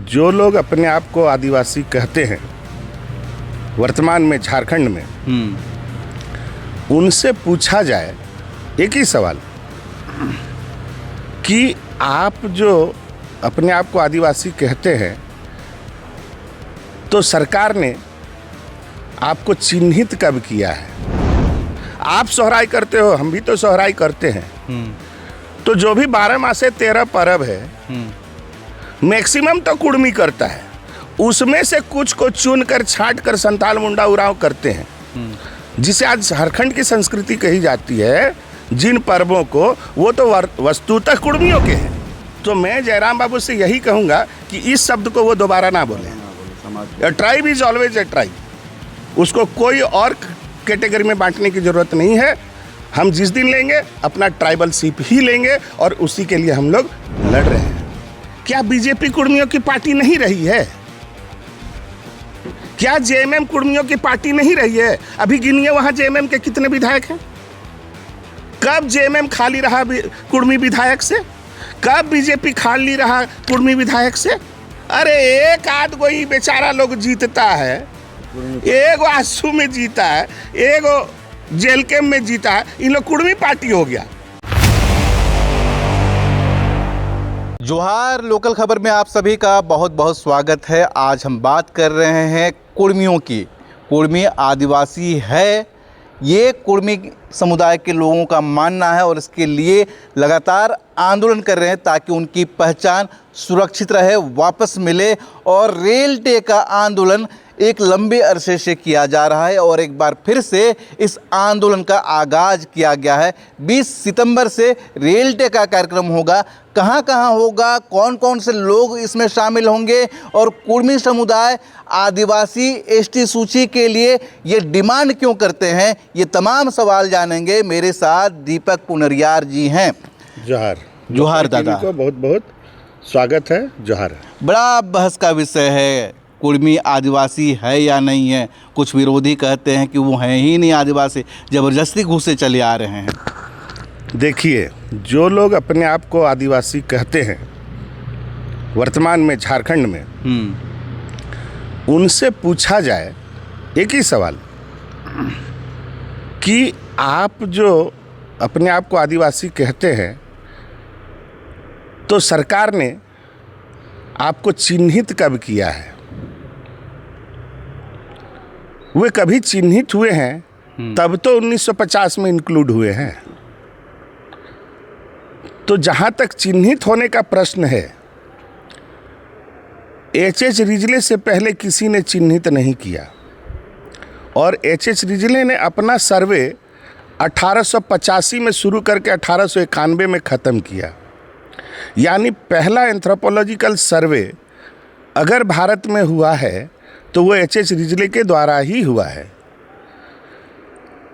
जो लोग अपने आप को आदिवासी कहते हैं वर्तमान में झारखंड में, उनसे पूछा जाए एक ही सवाल कि आप जो अपने आप को आदिवासी कहते हैं तो सरकार ने आपको चिन्हित कब किया है? आप सोहराई करते हो, हम भी तो सोहराई करते हैं। तो जो भी 12 मासे 13 पर्व है, मैक्सिमम तो कुर्मी करता है, उसमें से कुछ को चुन कर छांट कर संताल मुंडा उराव करते हैं, जिसे आज झारखंड की संस्कृति कही जाती है। जिन पर्वों को वो तो वस्तुतः कुर्मियों के हैं। तो मैं जयराम बाबू से यही कहूँगा कि इस शब्द को वो दोबारा ना बोलें। Tribe is always a tribe. उसको कोई और कैटेगरी में बांटने की जरूरत नहीं है। हम जिस दिन लेंगे अपना ट्राइबलशिप ही लेंगे और उसी के लिए हम लोग लड़ रहे हैं। क्या बीजेपी कुर्मियों की पार्टी नहीं रही है? क्या जेएमएम कुर्मियों की पार्टी नहीं रही है? अभी गिनिए वहां जेएमएम के कितने विधायक हैं। कब जेएमएम खाली रहा कुर्मी विधायक से? कब बीजेपी खाली रहा कुर्मी विधायक से? अरे एक आध कोई बेचारा लोग जीतता है, एक आंसू में जीता है, एक जेल कैंप में जीता है। इन लोग कुर्मी पार्टी हो गया। जोहार लोकल खबर में आप सभी का बहुत बहुत स्वागत है। आज हम बात कर रहे हैं कुर्मियों की। कुर्मी आदिवासी है, ये कुर्मी समुदाय के लोगों का मानना है और इसके लिए लगातार आंदोलन कर रहे हैं ताकि उनकी पहचान सुरक्षित रहे, वापस मिले। और रेल टे का आंदोलन एक लंबे अरसे से किया जा रहा है और एक बार फिर से इस आंदोलन का आगाज़ किया गया है। 20 सितंबर से रेल टे का कार्यक्रम होगा। कहाँ कहाँ होगा, कौन कौन से लोग इसमें शामिल होंगे और कुर्मी समुदाय आदिवासी एसटी सूची के लिए ये डिमांड क्यों करते हैं, ये तमाम सवाल जानेंगे। मेरे साथ दीपक पुनरियार जी हैं। जोहार। जोहार दादा को बहुत बहुत स्वागत है। जोहार। बड़ा बहस का विषय है, कुर्मी आदिवासी है या नहीं है। कुछ विरोधी कहते हैं कि वो हैं ही नहीं आदिवासी, ज़बरदस्ती घुसे चले आ रहे हैं। देखिए, जो लोग अपने आप को आदिवासी कहते हैं वर्तमान में झारखंड में, उनसे पूछा जाए एक ही सवाल कि आप जो अपने आप को आदिवासी कहते हैं तो सरकार ने आपको चिन्हित कब किया है? वे कभी चिन्हित हुए हैं तब तो 1950 में इंक्लूड हुए हैं। तो जहां तक चिन्हित होने का प्रश्न है, एच.एच. रिजले से पहले किसी ने चिन्हित नहीं किया और एच.एच. रिजले ने अपना सर्वे 1885 में शुरू करके 1891 में ख़त्म किया। यानी पहला एंथ्रोपोलॉजिकल सर्वे अगर भारत में हुआ है तो वो एच.एच. रिजले के द्वारा ही हुआ है।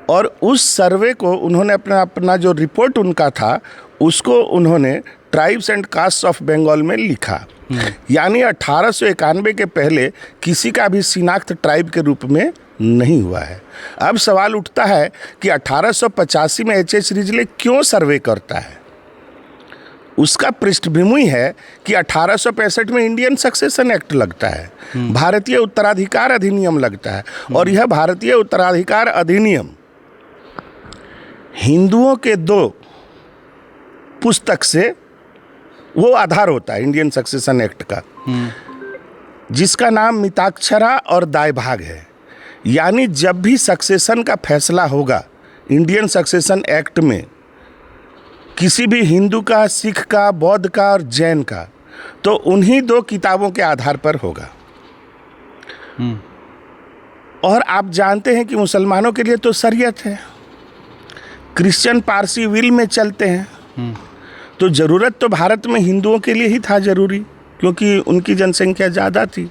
और उस सर्वे को उन्होंने अपना जो रिपोर्ट उनका था उसको उन्होंने tribes and caste of Bengal में लिखा। यानी 1891 के पहले किसी का भी शिनाख्त ट्राइब के रूप में नहीं हुआ है। अब सवाल उठता है कि 1885 में एच.एच. रिजले क्यों सर्वे करता है? उसका पृष्ठभूमि है कि 1865 में इंडियन सक्सेशन एक्ट लगता है, भारतीय उत्तराधिकार अधिनियम लगता है। और यह भारतीय उत्तराधिकार अधिनियम हिंदुओं के 2 पुस्तक से वो आधार होता है, इंडियन सक्सेशन एक्ट का, जिसका नाम मिताक्षरा और दायभाग है। यानी जब भी सक्सेशन का फैसला होगा इंडियन सक्सेशन एक्ट में, किसी भी हिंदू का, सिख का, बौद्ध का और जैन का, तो उन्हीं 2 किताबों के आधार पर होगा। और आप जानते हैं कि मुसलमानों के लिए तो शरीयत है, क्रिश्चियन पारसी विल में चलते हैं। तो ज़रूरत तो भारत में हिंदुओं के लिए ही था ज़रूरी, क्योंकि उनकी जनसंख्या ज़्यादा थी।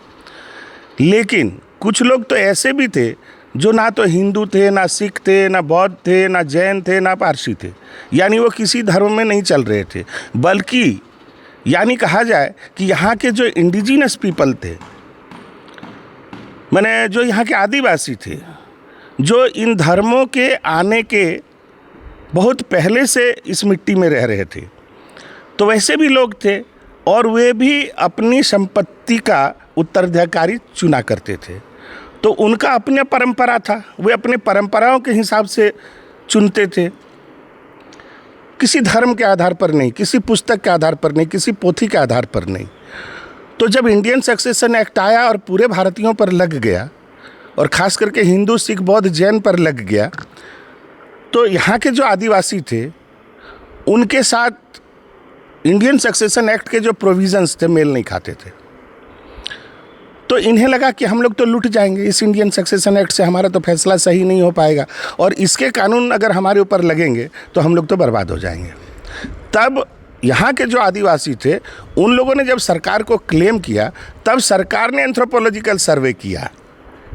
लेकिन कुछ लोग तो ऐसे भी थे जो ना तो हिंदू थे, ना सिख थे, ना बौद्ध थे, ना जैन थे, ना पारसी थे। यानी वो किसी धर्म में नहीं चल रहे थे, बल्कि यानी कहा जाए कि यहाँ के जो इंडिजिनस पीपल थे, माने जो यहाँ के आदिवासी थे, जो इन धर्मों के आने के बहुत पहले से इस मिट्टी में रह रहे थे, तो वैसे भी लोग थे और वे भी अपनी संपत्ति का उत्तराधिकारी चुना करते थे। तो उनका अपने परंपरा था, वे अपने परंपराओं के हिसाब से चुनते थे, किसी धर्म के आधार पर नहीं, किसी पुस्तक के आधार पर नहीं, किसी पोथी के आधार पर नहीं। तो जब इंडियन सक्सेशन एक्ट आया और पूरे भारतीयों पर लग गया और ख़ास करके हिंदू, सिख, बौद्ध, जैन पर लग गया, तो यहाँ के जो आदिवासी थे उनके साथ इंडियन सक्सेशन एक्ट के जो प्रोविजंस थे मेल नहीं खाते थे। तो इन्हें लगा कि हम लोग तो लूट जाएंगे, इस इंडियन सक्सेशन एक्ट से हमारा तो फैसला सही नहीं हो पाएगा और इसके कानून अगर हमारे ऊपर लगेंगे तो हम लोग तो बर्बाद हो जाएंगे। तब यहाँ के जो आदिवासी थे उन लोगों ने जब सरकार को क्लेम किया, तब सरकार ने एंथ्रोपोलॉजिकल सर्वे किया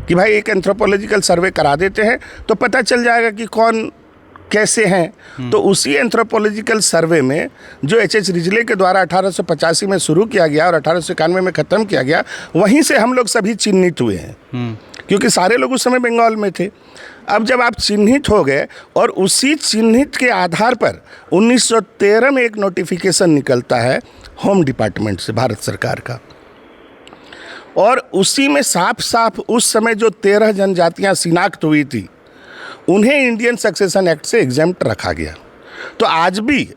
कि भाई एक एंथ्रोपोलॉजिकल सर्वे करा देते हैं तो पता चल जाएगा कि कौन कैसे हैं। तो उसी एंथ्रोपोलॉजिकल सर्वे में जो एच.एच. रिजले के द्वारा 1885 में शुरू किया गया और 1891 में ख़त्म किया गया, वहीं से हम लोग सभी चिन्हित हुए हैं, क्योंकि सारे लोग उस समय बंगाल में थे। अब जब आप चिन्हित हो गए और उसी चिन्हित के आधार पर 1913 में एक नोटिफिकेशन निकलता है होम डिपार्टमेंट से, भारत सरकार का, और उसी में साफ साफ उस समय जो 13 जनजातियाँ शिनाख्त हुई थी उन्हें इंडियन सक्सेशन एक्ट से एग्जेम्प्ट रखा गया। तो आज भी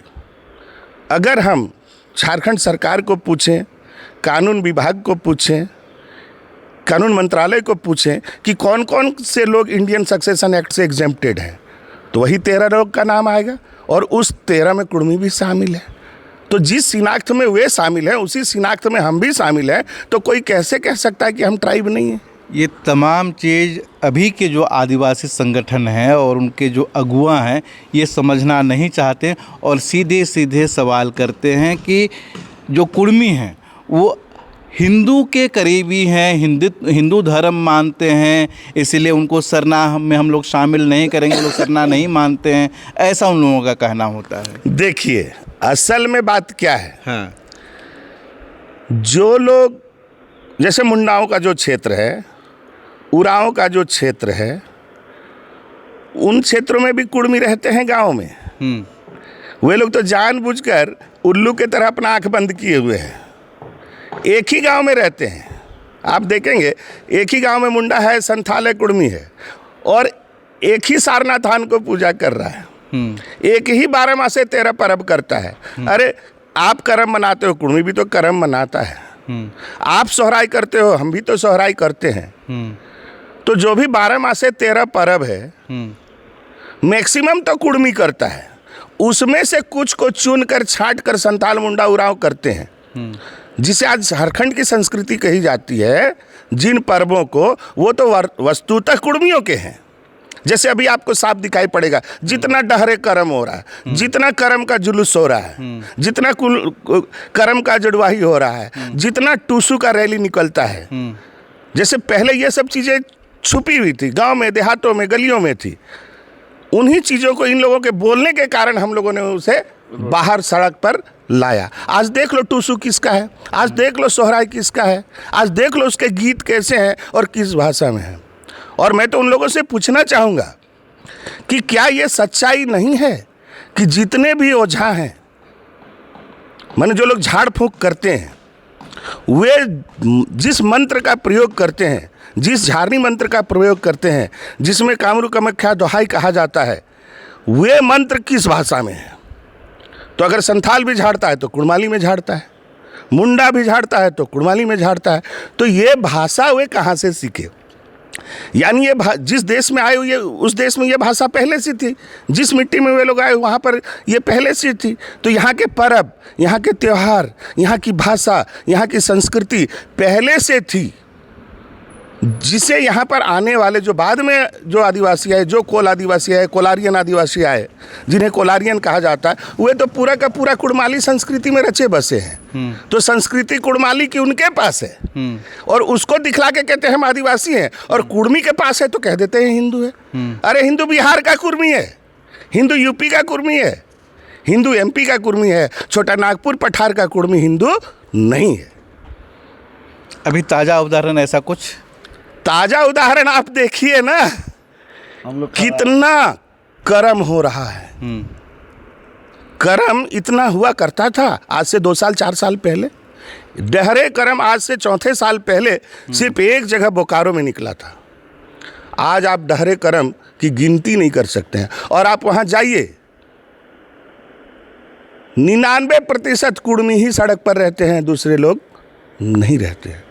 अगर हम झारखंड सरकार को पूछें, कानून विभाग को पूछें, कानून मंत्रालय को पूछें कि कौन कौन से लोग इंडियन सक्सेशन एक्ट से एग्जेम्प्टेड हैं, तो वही 13 लोग का नाम आएगा और उस 13 में कुर्मी भी शामिल है। तो जिस शिनाख्त में वे शामिल हैं उसी शिनाख्त में हम भी शामिल हैं, तो कोई कैसे कह सकता है कि हम ट्राइब नहीं हैं। ये तमाम चीज़ अभी के जो आदिवासी संगठन हैं और उनके जो अगुआ हैं ये समझना नहीं चाहते और सीधे सीधे सवाल करते हैं कि जो कुर्मी हैं वो हिंदू के करीबी हैं, हिंदू धर्म मानते हैं, इसीलिए उनको सरना में हम लोग शामिल नहीं करेंगे, लोग सरना नहीं मानते हैं, ऐसा उन लोगों का कहना होता है। देखिए असल में बात क्या है, हाँ, जो लोग जैसे मुंडाओं का जो क्षेत्र है, उराओं का जो क्षेत्र है, उन क्षेत्रों में भी कुर्मी रहते हैं गाँव में। वे लोग तो जानबूझकर उल्लू के तरह अपना आंख बंद किए हुए हैं, एक ही गांव में रहते हैं। आप देखेंगे एक ही गांव में मुंडा है, संथाल है, कुर्मी है और एक ही सारनाथ थान को पूजा कर रहा है, एक ही 12 मासे 13 परब करता है। अरे आप करम मनाते हो, कुर्मी भी तो करम मनाता है। आप सोहराई करते हो, हम भी तो सोहराई करते हैं। तो जो भी 12 मासे 13 परब है मैक्सिमम तो कुर्मी करता है, उसमें से कुछ को चुन कर छांट कर संथाल, मुंडा, उरांव करते हैं, जिसे आज झारखंड की संस्कृति कही जाती है। जिन पर्वों को वो तो वस्तुतः कुर्मियों के हैं। जैसे अभी आपको साफ दिखाई पड़ेगा जितना डहरे कर्म हो रहा है, जितना कर्म का जुलूस हो रहा है, जितना कर्म का जड़वाही हो रहा है, जितना टूसू का रैली निकलता है। जैसे पहले ये सब चीज़ें छुपी हुई थी, गांव में, देहातों में, गलियों में थी। उन्हीं चीज़ों को इन लोगों के बोलने के कारण हम लोगों ने उसे बाहर सड़क पर लाया। आज देख लो टूसू किसका है, आज देख लो सोहराई किसका है, आज देख लो उसके गीत कैसे हैं और किस भाषा में हैं। और मैं तो उन लोगों से पूछना चाहूँगा कि क्या ये सच्चाई नहीं है कि जितने भी ओझा हैं, माने जो लोग झाड़ फूंक करते हैं, वे जिस मंत्र का प्रयोग करते हैं, जिस झारनी मंत्र का प्रयोग करते हैं, जिसमें कामरू कामाख्या दोहाई कहा जाता है, वे मंत्र किस भाषा में है? तो अगर संथाल भी झाड़ता है तो कुड़माली में झाड़ता है, मुंडा भी झाड़ता है तो कुड़माली में झाड़ता है। तो ये भाषा वे कहाँ से सीखे? यानी ये जिस देश में आए हुए उस देश में ये भाषा पहले से थी, जिस मिट्टी में वे लोग आए वहाँ पर ये पहले से थी। तो यहाँ के पर्व, यहाँ के त्यौहार, यहाँ की भाषा, यहाँ की संस्कृति पहले से थी, जिसे यहाँ पर आने वाले जो बाद में जो आदिवासी आए, जो कोल आदिवासी आए, कोलारियन आदिवासी आए, जिन्हें कोलारियन कहा जाता है, वे तो पूरा का पूरा कुड़माली संस्कृति में रचे बसे हैं। तो संस्कृति कुड़माली की उनके पास है और उसको दिखला के कहते हैं हम आदिवासी हैं, और कुर्मी के पास है तो कह देते हैं हिंदू है। अरे हिंदू बिहार का कुर्मी है, हिंदू यूपी का कुर्मी है, हिंदू एमपी का कुर्मी है, छोटा नागपुर पठार का कुर्मी हिंदू नहीं है। अभी ताज़ा उदाहरण ऐसा कुछ? ताजा उदाहरण आप देखिए ना, हम लोग कितना कर्म हो रहा है। कर्म इतना हुआ करता था आज से 2 साल 4 साल पहले। डहरे करम आज से 4 साल पहले सिर्फ एक जगह बोकारो में निकला था। आज आप डहरे करम की गिनती नहीं कर सकते हैं। और आप वहां जाइए, 99% कुर्मी ही सड़क पर रहते हैं, दूसरे लोग नहीं रहते हैं।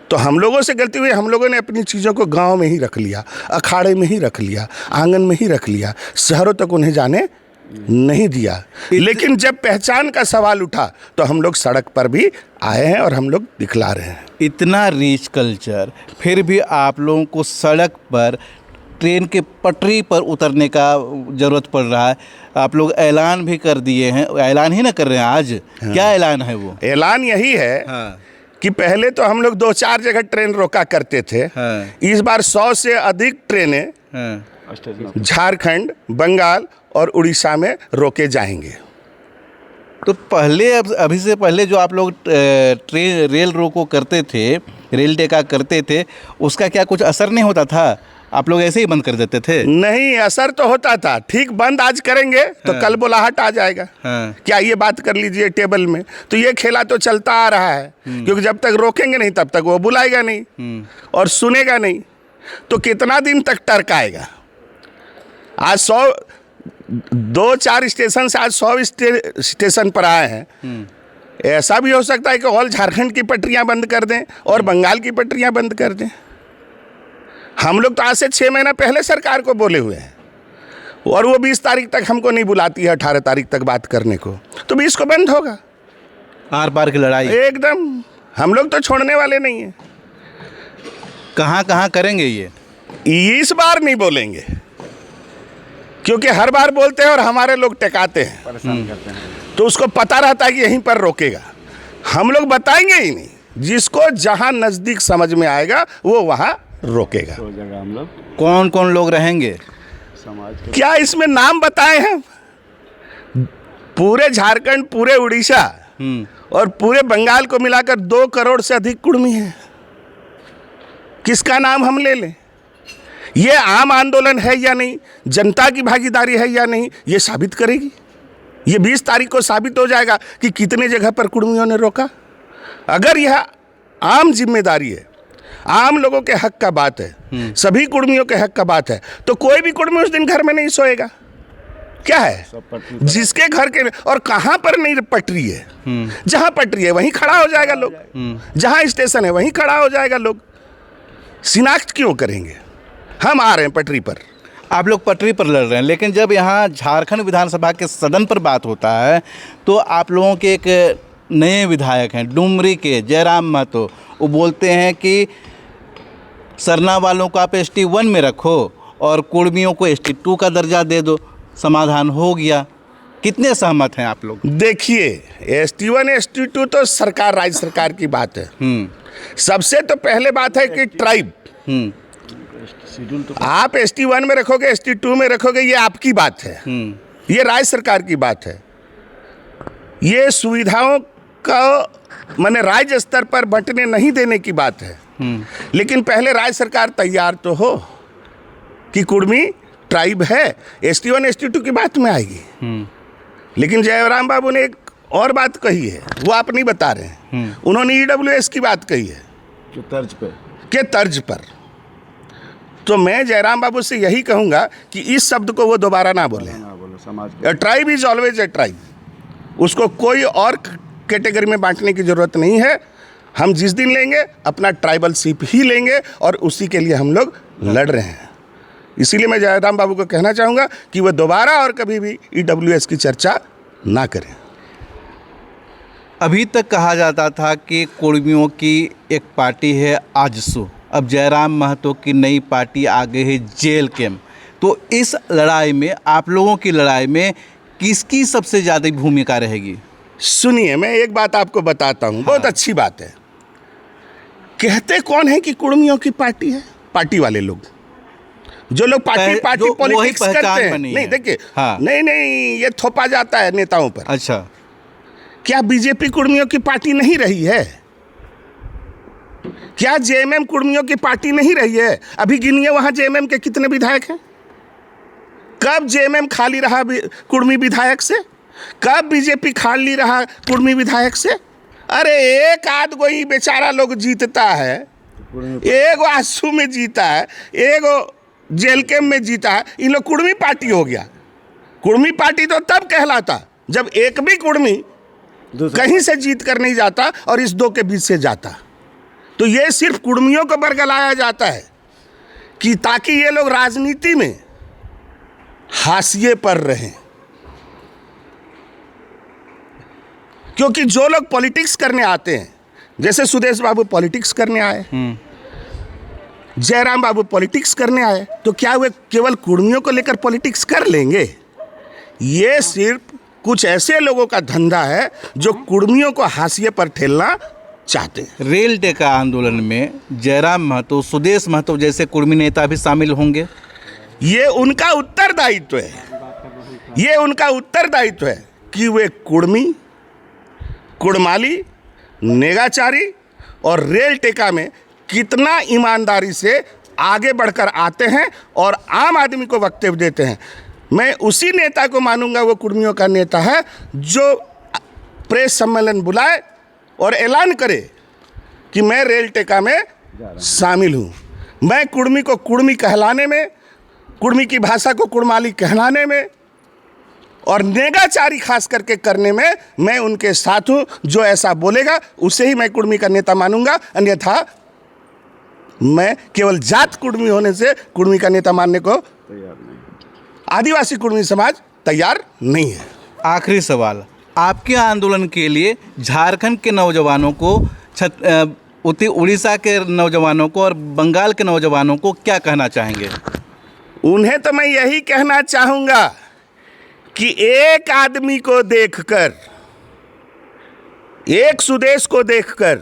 तो हम लोगों से गलती हुई, हम लोगों ने अपनी चीज़ों को गांव में ही रख लिया, अखाड़े में ही रख लिया, आंगन में ही रख लिया, शहरों तक उन्हें जाने नहीं दिया। लेकिन जब पहचान का सवाल उठा तो हम लोग सड़क पर भी आए हैं और हम लोग दिखला रहे हैं। इतना रिच कल्चर, फिर भी आप लोगों को सड़क पर ट्रेन के पटरी पर उतरने का ज़रूरत पड़ रहा है। आप लोग ऐलान भी कर दिए हैं, ऐलान ही ना कर रहे हैं आज। क्या ऐलान है वो? ऐलान यही है कि पहले तो हम लोग 2-4 जगह ट्रेन रोका करते थे। इस बार 100 से अधिक ट्रेनें झारखंड, बंगाल और उड़ीसा में रोके जाएंगे। तो पहले, अभी से पहले जो आप लोग ट्रेन रेल रोको करते थे, रेल टेका करते थे, उसका क्या कुछ असर नहीं होता था? आप लोग ऐसे ही बंद कर देते थे? नहीं, असर तो होता था। ठीक बंद आज करेंगे तो कल बुलाहट आ जाएगा। क्या ये बात कर लीजिए टेबल में। तो ये खेला तो चलता आ रहा है, क्योंकि जब तक रोकेंगे नहीं तब तक वो बुलाएगा नहीं और सुनेगा नहीं। तो कितना दिन तक टरकाएगा? आज 2-4 स्टेशन से आज 100 स्टेशन पर आए हैं। ऐसा भी हो सकता है कि ऑल झारखंड की पटरियां बंद कर दें और बंगाल की पटरियां बंद कर दें। हम लोग तो आज से 6 महीना पहले सरकार को बोले हुए हैं और वो 20 तारीख तक हमको नहीं बुलाती है, 18 तारीख तक बात करने को। तो 20 को बंद होगा। आर पार की लड़ाई एकदम, हम लोग तो छोड़ने वाले नहीं हैं। कहाँ कहाँ करेंगे ये? इस बार नहीं बोलेंगे, क्योंकि हर बार बोलते हैं और हमारे लोग टेकाते हैं, परेशान करते हैं। तो उसको पता रहता है कि यहीं पर रोकेगा। हम लोग बताएंगे ही नहीं, जिसको जहां नजदीक समझ में आएगा वो वहां रोकेगा। हम लोग कौन कौन लोग रहेंगे? समाज के क्या इसमें नाम बताए हैं? पूरे झारखंड, पूरे उड़ीसा और पूरे बंगाल को मिलाकर 2 करोड़ से अधिक कुर्मी हैं। किसका नाम हम ले लें? ये आम आंदोलन है या नहीं, जनता की भागीदारी है या नहीं, ये साबित करेगी। ये 20 तारीख को साबित हो जाएगा कि कितने जगह पर कुर्मियों ने रोका। अगर यह आम जिम्मेदारी है, आम लोगों के हक का बात है, सभी कुर्मियों के हक का बात है, तो कोई भी कुर्मी उस दिन घर में नहीं सोएगा। क्या है, जिसके घर के और कहाँ पर नहीं पटरी है, जहाँ पटरी है वहीं खड़ा हो जाएगा लोग, जहाँ स्टेशन है वहीं खड़ा हो जाएगा लोग। शिनाख्त क्यों करेंगे? हम आ रहे हैं पटरी पर। आप लोग पटरी पर लड़ रहे हैं, लेकिन जब यहाँ झारखंड विधानसभा के सदन पर बात होता है तो आप लोगों के एक नए विधायक हैं डुमरी के जयराम महतो, वो बोलते हैं कि सरना वालों को आप ST1 में रखो और कुर्मियों को ST2 का दर्जा दे दो, समाधान हो गया। कितने सहमत हैं आप लोग? देखिए, ST1 ST2 तो सरकार, राज्य सरकार की बात है। सबसे तो पहले बात है कि ट्राइब, आप ST1 में रखोगे, ST2 में रखोगे, ये आपकी बात है, ये राज्य सरकार की बात है। ये सुविधाओं का माने राज्य स्तर पर बंटने नहीं देने की बात है। लेकिन पहले राज्य सरकार तैयार तो हो कि कुर्मी ट्राइब है, ST1 ST2 की बात में आएगी। लेकिन जयराम बाबू ने एक और बात कही है, वो आप नहीं बता रहे हैं। उन्होंने EWS की बात कही है के तर्ज पर। तो मैं जयराम बाबू से यही कहूँगा कि इस शब्द को वो दोबारा ना बोले। Tribe is always a tribe, उसको कोई और कैटेगरी में बांटने की ज़रूरत नहीं है। हम जिस दिन लेंगे अपना ट्राइबलशिप ही लेंगे और उसी के लिए हम लोग लड़ रहे हैं। इसीलिए मैं जयराम बाबू को कहना चाहूँगा कि वह दोबारा और कभी भी EWS की चर्चा ना करें। अभी तक कहा जाता था कि कुर्मियों की एक पार्टी है आजसू, अब जयराम महतो की नई पार्टी आ गई है जेल कैम्प। तो इस लड़ाई में, आप लोगों की लड़ाई में किसकी सबसे ज़्यादा भूमिका रहेगी? सुनिए, मैं एक बात आपको बताता हूँ। बहुत अच्छी बात है। कहते कौन है कि कुर्मियों की पार्टी है? पार्टी वाले लोग, जो लोग पार्टी पॉलिटिक्स करते हैं। नहीं देखिए, नहीं, ये थोपा जाता है नेताओं पर। अच्छा, क्या बीजेपी कुर्मियों की पार्टी नहीं रही है? क्या JMM कुर्मियों की पार्टी नहीं रही है? अभी गिनिए वहां JMM के कितने विधायक हैं। कब JMM खाली रहा कुर्मी विधायक से? कब बीजेपी खाली रहा कुर्मी विधायक से? अरे एक आध गो ही बेचारा लोग जीतता है, एगो आंसू में जीता है, एगो जेल कैम्प में जीता है। इन लोग कुर्मी पार्टी हो गया। कुर्मी पार्टी तो तब कहलाता जब एक भी कुर्मी कहीं से जीत कर नहीं जाता और इस दो के बीच से जाता। तो ये सिर्फ कुर्मियों को बरगलाया जाता है कि ताकि ये लोग राजनीति में हाशिए पर रहें। क्योंकि जो लोग पॉलिटिक्स करने आते हैं, जैसे सुदेश बाबू पॉलिटिक्स करने आए, जयराम बाबू पॉलिटिक्स करने आए, तो क्या वे केवल कुर्मियों को लेकर पॉलिटिक्स कर लेंगे? ये सिर्फ कुछ ऐसे लोगों का धंधा है जो कुर्मियों को हाशिए पर ठेलना चाहते हैं। रेल टेका आंदोलन में जयराम महतो, सुदेश महतो जैसे कुर्मी नेता भी शामिल होंगे। ये उनका उत्तरदायित्व है, ये उनका उत्तरदायित्व है कि वे कुर्मी, कुड़माली, नेगाचारी और रेल टेका में कितना ईमानदारी से आगे बढ़कर आते हैं और आम आदमी को वक्तव्य देते हैं। मैं उसी नेता को मानूंगा वो कुर्मियों का नेता है जो प्रेस सम्मेलन बुलाए और ऐलान करे कि मैं रेल टेका में शामिल हूँ। मैं कुर्मी को कुर्मी कहलाने में, कुर्मी की भाषा को कुड़माली कहलाने में और नेगाचारी खास करके करने में मैं उनके साथ हूँ। जो ऐसा बोलेगा उसे ही मैं कुर्मी का नेता मानूंगा, अन्यथा मैं केवल जात कुर्मी होने से कुर्मी का नेता मानने को आदिवासी कुर्मी समाज तैयार नहीं है। आखिरी सवाल, आपके आंदोलन के लिए झारखंड के नौजवानों को, उड़ीसा के नौजवानों को और बंगाल के नौजवानों को क्या कहना चाहेंगे? उन्हें तो मैं यही कहना चाहूँगा कि एक आदमी को देखकर, एक सुदेश को देखकर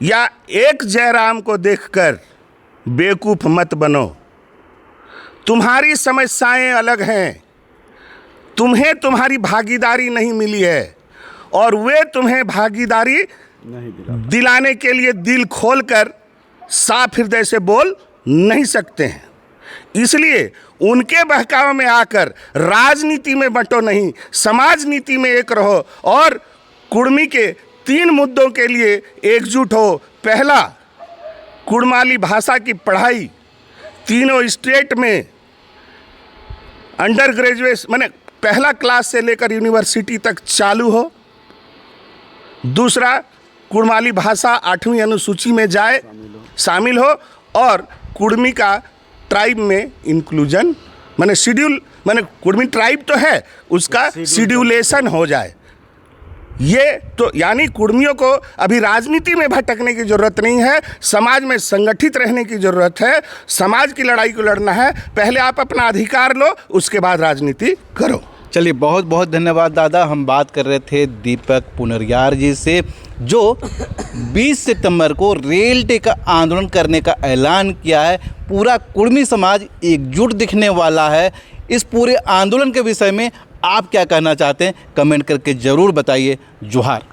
या एक जयराम को देखकर बेवकूफ मत बनो। तुम्हारी समस्याएं अलग हैं, तुम्हें तुम्हारी भागीदारी नहीं मिली है और वे तुम्हें भागीदारी दिलाने के लिए दिल खोलकर साफ हृदय से बोल नहीं सकते हैं। इसलिए उनके बहकावे में आकर राजनीति में बंटो नहीं, समाज नीति में एक रहो और कुर्मी के 3 मुद्दों के लिए एकजुट हो। पहला, कुड़माली भाषा की पढ़ाई तीनों स्टेट में अंडर ग्रेजुएट माने पहला क्लास से लेकर यूनिवर्सिटी तक चालू हो। दूसरा, कुड़माली भाषा 8वीं अनुसूची में जाए, शामिल हो और कुर्मी का ट्राइब में इंक्लूजन माने शेड्यूल, माने कुर्मी ट्राइब तो है, उसका शेड्यूलेशन हो जाए। ये तो यानी कुर्मियों को अभी राजनीति में भटकने की ज़रूरत नहीं है, समाज में संगठित रहने की ज़रूरत है। समाज की लड़ाई को लड़ना है, पहले आप अपना अधिकार लो, उसके बाद राजनीति करो। चलिए, बहुत बहुत धन्यवाद दादा। हम बात कर रहे थे दीपक पुनरियार जी से, जो 20 सितंबर को रेल टेका आंदोलन करने का ऐलान किया है। पूरा कुर्मी समाज एकजुट दिखने वाला है। इस पूरे आंदोलन के विषय में आप क्या कहना चाहते हैं, कमेंट करके ज़रूर बताइए। जोहार।